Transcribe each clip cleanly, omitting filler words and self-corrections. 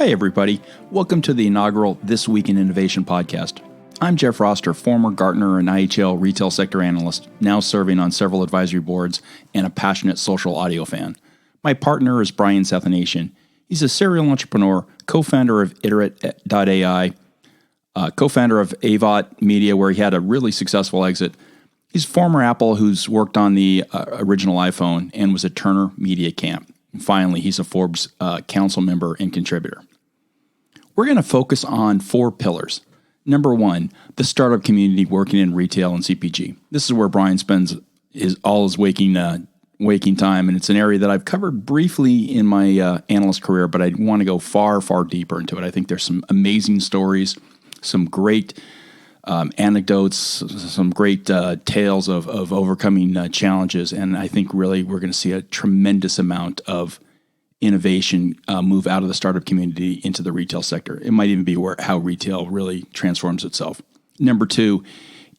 Hey everybody, welcome to the inaugural This Week in Innovation podcast. I'm Jeff Roster, former Gartner and IHL retail sector analyst, now serving on several advisory boards and a passionate social audio fan. My partner is Brian Sathianathan. He's a serial entrepreneur, co-founder of Iterate.ai, co-founder of Avot Media, where he had a really successful exit. He's former Apple who's worked on the original iPhone and was at Turner Media Camp. And finally, he's a Forbes council member and contributor. We're going to focus on 4 pillars. Number 1, the startup community working in retail and CPG. This is where Brian spends all his waking time, and it's an area that I've covered briefly in my analyst career, but I want to go far, far deeper into it. I think there's some amazing stories, some great anecdotes, some great tales of overcoming challenges, and I think really we're going to see a tremendous amount of innovation move out of the startup community into the retail sector. It might even be how retail really transforms itself. Number 2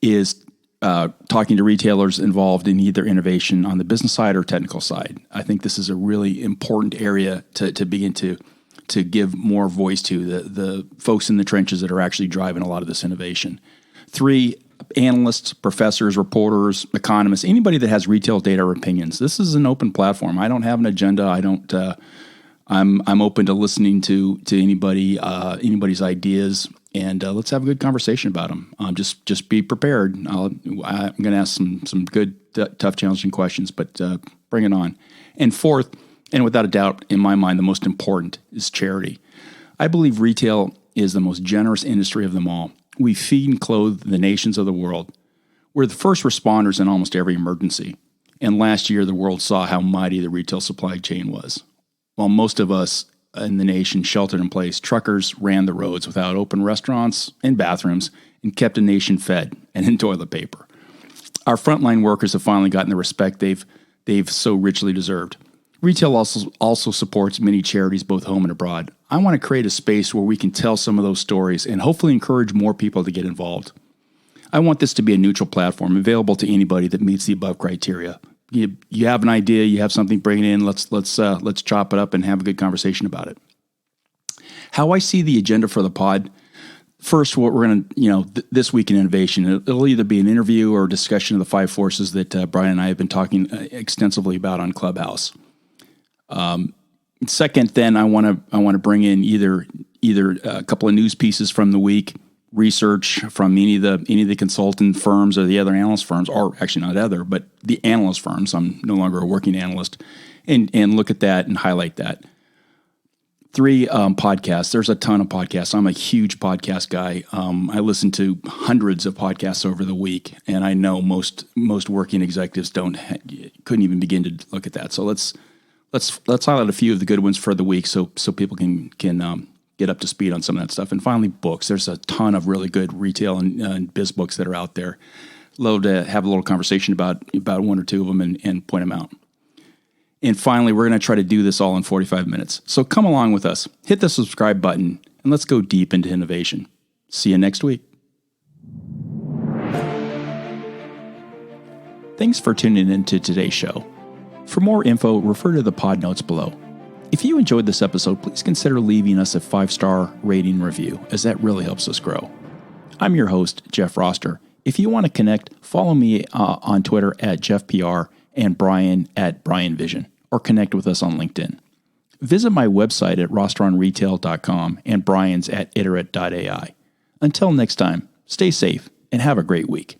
is talking to retailers involved in either innovation on the business side or technical side. I think this is a really important area to begin to give more voice to the folks in the trenches that are actually driving a lot of this innovation. 3, analysts, professors, reporters, economists, anybody that has retail data or opinions. This is an open platform. I don't have an agenda. I'm open to listening to anybody, anybody's ideas, and let's have a good conversation about them. Just be prepared. I'm going to ask some good, tough, challenging questions, but bring it on. And 4th, and without a doubt, in my mind, the most important is charity. I believe retail is the most generous industry of them all. We feed and clothe the nations of the world. We're the first responders in almost every emergency. And last year, the world saw how mighty the retail supply chain was. While most of us in the nation sheltered in place, truckers ran the roads without open restaurants and bathrooms and kept a nation fed and in toilet paper. Our frontline workers have finally gotten the respect they've so richly deserved. Retail also supports many charities, both home and abroad. I want to create a space where we can tell some of those stories and hopefully encourage more people to get involved. I want this to be a neutral platform available to anybody that meets the above criteria. You have an idea, you have something, bring it in. Let's chop it up and have a good conversation about it. How I see the agenda for the pod. First, what we're going to, this week in innovation, it'll either be an interview or a discussion of the 5 forces that Brian and I have been talking extensively about on Clubhouse. Second, then I want to bring in either a couple of news pieces from the week, research from any of the consultant firms or the other analyst firms, or actually not other, but the analyst firms. I'm no longer a working analyst, and look at that and highlight that. 3, podcasts. There's a ton of podcasts. I'm a huge podcast guy. I listen to hundreds of podcasts over the week, and I know most working executives couldn't even begin to look at that. So let's highlight a few of the good ones for the week, so people can get up to speed on some of that stuff. And finally, books. There's a ton of really good retail and biz books that are out there. Love to have a little conversation about 1 or 2 of them and point them out. And finally, we're going to try to do this all in 45 minutes. So come along with us. Hit the subscribe button, and let's go deep into innovation. See you next week. Thanks for tuning in to today's show. For more info, refer to the pod notes below. If you enjoyed this episode, please consider leaving us a 5-star rating review, as that really helps us grow. I'm your host, Jeff Roster. If you want to connect, follow me on Twitter at JeffPR and Brian at BrianVision, or connect with us on LinkedIn. Visit my website at rosteronretail.com and Brian's at Iterate.ai. Until next time, stay safe and have a great week.